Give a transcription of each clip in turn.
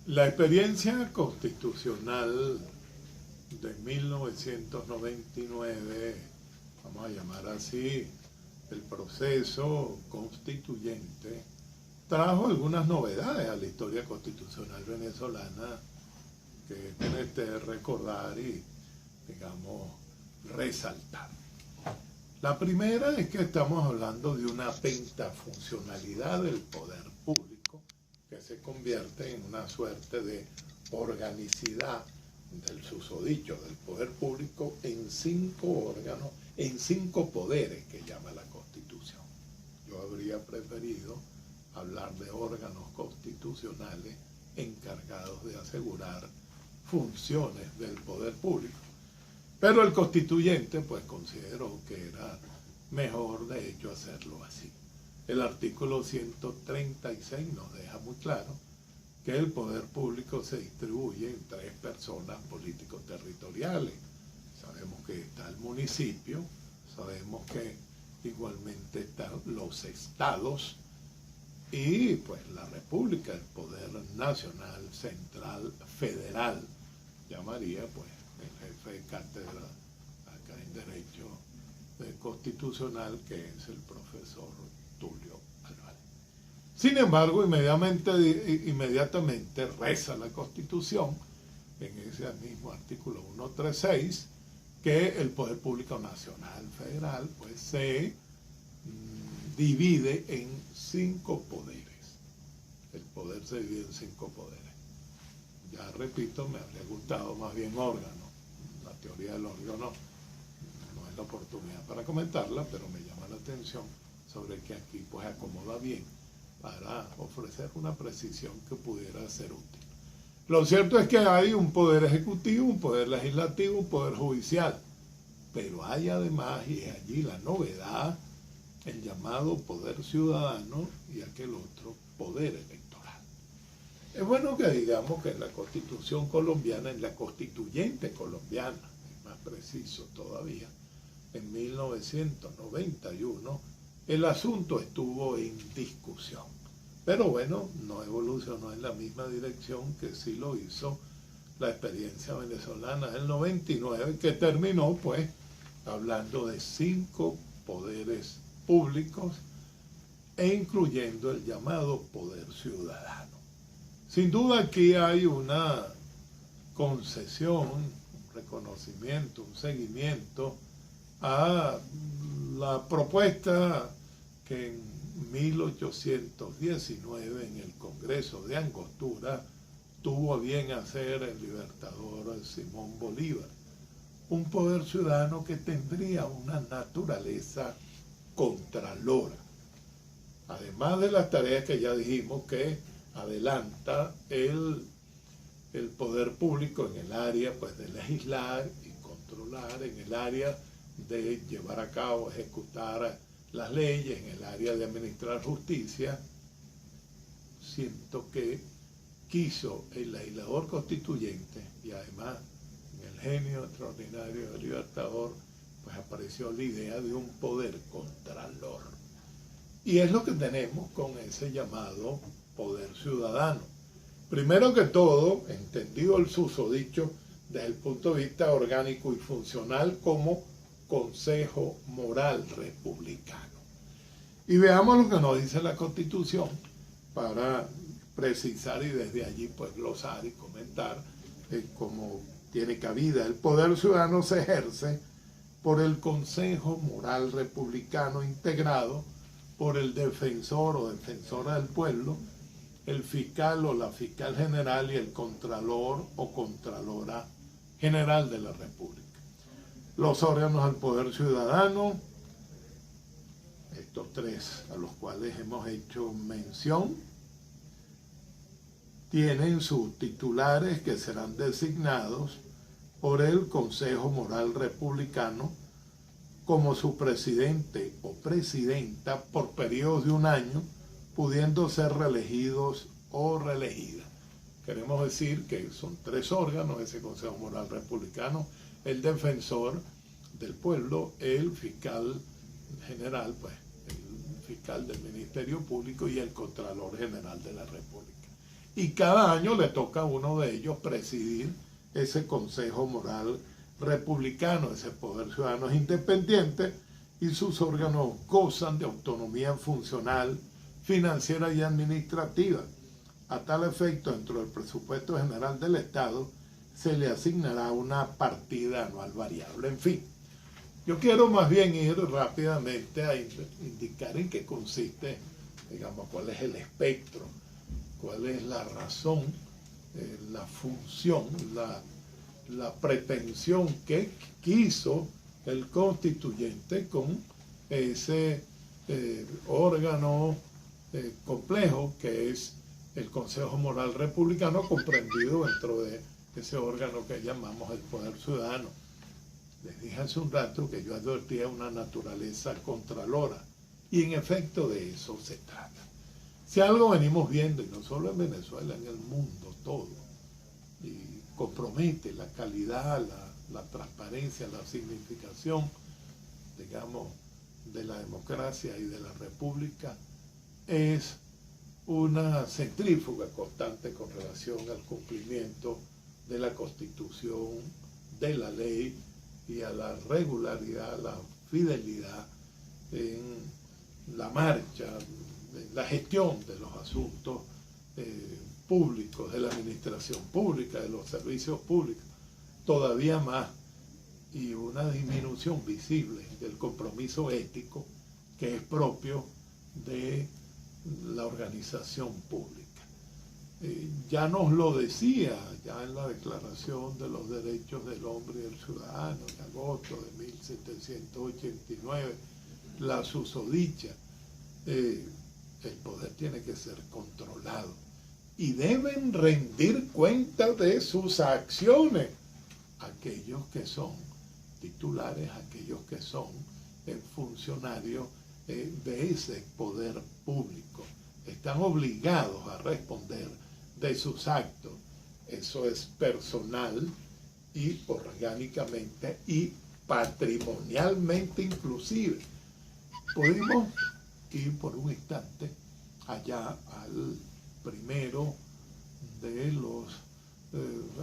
La experiencia constitucional de 1999, vamos a llamar así, el proceso constituyente, trajo algunas novedades a la historia constitucional venezolana que es menester recordar y, digamos, resaltar. La primera es que estamos hablando de una pentafuncionalidad del poder público que se convierte en una suerte de organicidad del susodicho del poder público en 5 órganos, en 5 poderes que llama la Constitución. Yo habría preferido hablar de órganos constitucionales encargados de asegurar funciones del poder público. Pero el constituyente pues consideró que era mejor de hecho hacerlo así. El artículo 136 nos deja muy claro que el poder público se distribuye en 3 personas político-territoriales. Sabemos que está el municipio, sabemos que igualmente están los estados y pues la república, el poder nacional, central, federal, llamaría pues el jefe de cátedra acá en Derecho Constitucional, que es el profesor Tulio Álvarez. Sin embargo, inmediatamente reza la Constitución, en ese mismo artículo 136, que el poder público nacional federal pues se divide en 5 poderes. El poder se divide en 5 poderes. Ya repito, me habría gustado más bien órgano. La teoría del órgano no es la oportunidad para comentarla, pero me llama la atención sobre que aquí pues acomoda bien para ofrecer una precisión que pudiera ser útil. Lo cierto es que hay un poder ejecutivo, un poder legislativo, un poder judicial, pero hay además, y es allí la novedad, el llamado poder ciudadano y aquel otro poder electoral. Es bueno que digamos que en la Constitución colombiana, en la constituyente colombiana, es más preciso todavía, en 1991, el asunto estuvo en discusión. Pero bueno, no evolucionó en la misma dirección que sí lo hizo la experiencia venezolana del 99, que terminó pues hablando de 5 poderes públicos e incluyendo el llamado poder ciudadano. Sin duda aquí hay una concesión, un reconocimiento, un seguimiento a la propuesta que en 1819 en el Congreso de Angostura tuvo a bien hacer el libertador Simón Bolívar. Un poder ciudadano que tendría una naturaleza contralora. Además de las tareas que ya dijimos que adelanta el poder público en el área pues, de legislar y controlar, en el área de llevar a cabo, ejecutar las leyes, en el área de administrar justicia, siento que quiso el legislador constituyente y además en el genio extraordinario del libertador, pues apareció la idea de un poder contralor. Y es lo que tenemos con ese llamado poder ciudadano. Primero que todo, entendido el susodicho desde el punto de vista orgánico y funcional como Consejo Moral Republicano. Y veamos lo que nos dice la Constitución para precisar y desde allí pues glosar y comentar cómo tiene cabida. El poder ciudadano se ejerce por el Consejo Moral Republicano integrado por el defensor o defensora del pueblo, el fiscal o la fiscal general y el contralor o contralora general de la República. Los órganos del poder ciudadano, estos 3 a los cuales hemos hecho mención, tienen sus titulares que serán designados por el Consejo Moral Republicano como su presidente o presidenta por periodos de 1 año, pudiendo ser reelegidos o reelegidas. Queremos decir que son 3 órganos, ese Consejo Moral Republicano, el defensor del pueblo, el fiscal general, pues el fiscal del Ministerio Público y el Contralor General de la República. y cada año le toca a uno de ellos presidir ese Consejo Moral Republicano. Ese poder ciudadano es independiente y sus órganos gozan de autonomía funcional, financiera y administrativa. A tal efecto, dentro del presupuesto general del Estado se le asignará una partida anual variable. En fin, yo quiero más bien ir rápidamente a indicar en qué consiste, digamos, cuál es el espectro, cuál es la razón, la función, la pretensión que quiso el constituyente con ese órgano complejo que es el Consejo Moral Republicano, comprendido dentro de ese órgano que llamamos el Poder Ciudadano. Les dije hace un rato que yo advertía una naturaleza contralora, y en efecto de eso se trata. Si algo venimos viendo, y no solo en Venezuela, en el mundo todo, y compromete la calidad, la transparencia, la significación, digamos, de la democracia y de la república, es una centrífuga constante con relación al cumplimiento de la Constitución, de la ley y a la regularidad, la fidelidad en la marcha, en la gestión de los asuntos públicos, de la administración pública, de los servicios públicos, todavía más, y una disminución visible del compromiso ético que es propio de la organización pública. Ya nos lo decía, ya en la Declaración de los Derechos del Hombre y del Ciudadano, en agosto de 1789, la susodicha, el poder tiene que ser controlado y deben rendir cuenta de sus acciones aquellos que son titulares, aquellos que son funcionarios de ese poder público. Están obligados a responder de sus actos. Eso es personal y orgánicamente y patrimonialmente inclusive. Podemos ir por un instante allá al primero de los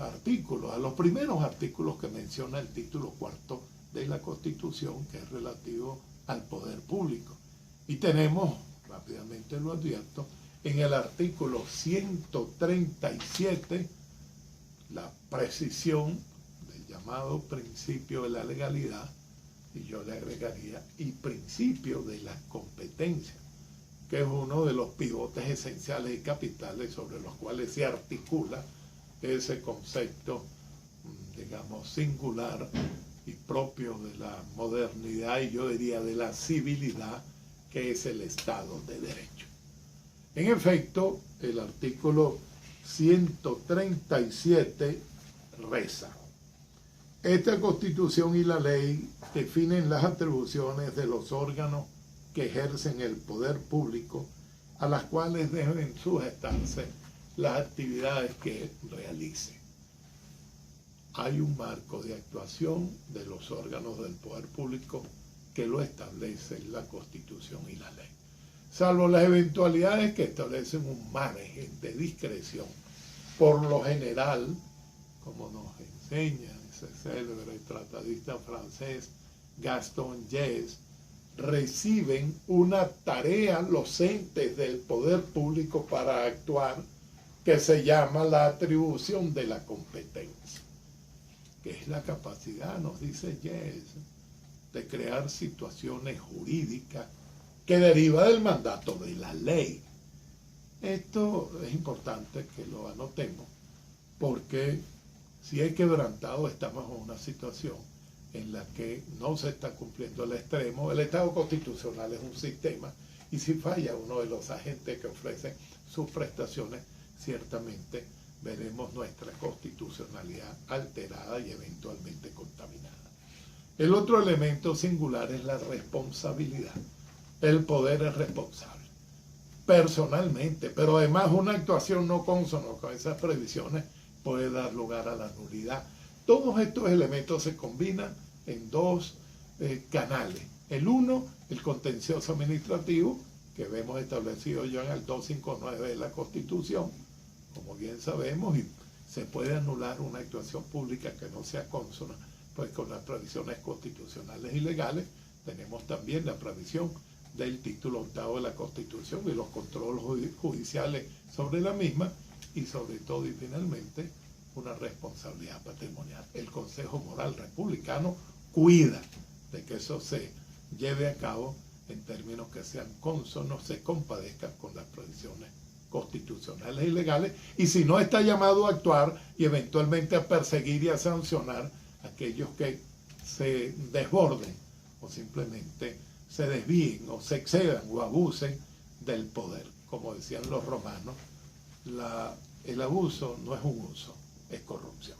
artículos, a los primeros artículos que menciona el título cuarto de la Constitución, que es relativo al poder público. Y tenemos, rápidamente lo advierto, en el artículo 137, la precisión del llamado principio de la legalidad, y yo le agregaría, y principio de la competencia, que es uno de los pivotes esenciales y capitales sobre los cuales se articula ese concepto, digamos, singular y propio de la modernidad, y yo diría de la civilidad, que es el Estado de Derecho. En efecto, el artículo 137 reza: esta Constitución y la ley definen las atribuciones de los órganos que ejercen el poder público, a las cuales deben sujetarse las actividades que realicen. Hay un marco de actuación de los órganos del poder público que lo establece la Constitución y la ley, salvo las eventualidades que establecen un margen de discreción. Por lo general, como nos enseña ese célebre tratadista francés Gaston Yes, reciben una tarea los entes del poder público para actuar, que se llama la atribución de la competencia, que es la capacidad, nos dice Yes, de crear situaciones jurídicas que deriva del mandato de la ley. Esto es importante que lo anotemos, porque si es quebrantado, estamos en una situación en la que no se está cumpliendo el extremo. El Estado constitucional es un sistema, y si falla uno de los agentes que ofrecen sus prestaciones, ciertamente veremos nuestra constitucionalidad alterada y eventualmente contaminada. El otro elemento singular es la responsabilidad. El poder es responsable personalmente, pero además una actuación no consona con esas previsiones puede dar lugar a la nulidad. Todos estos elementos se combinan en dos canales. El uno, el contencioso administrativo, que vemos establecido ya en el 259 de la Constitución, como bien sabemos, y se puede anular una actuación pública que no sea consona pues con las previsiones constitucionales y legales. Tenemos también la previsión del título 8 de la Constitución y los controles judiciales sobre la misma, y sobre todo y finalmente una responsabilidad patrimonial. El Consejo Moral Republicano cuida de que eso se lleve a cabo en términos que sean cónsonos, se compadezcan con las previsiones constitucionales y legales, y si no está llamado a actuar y eventualmente a perseguir y a sancionar a aquellos que se desborden o simplemente se desvíen o se excedan o abusen del poder. Como decían los romanos, el abuso no es un uso, es corrupción.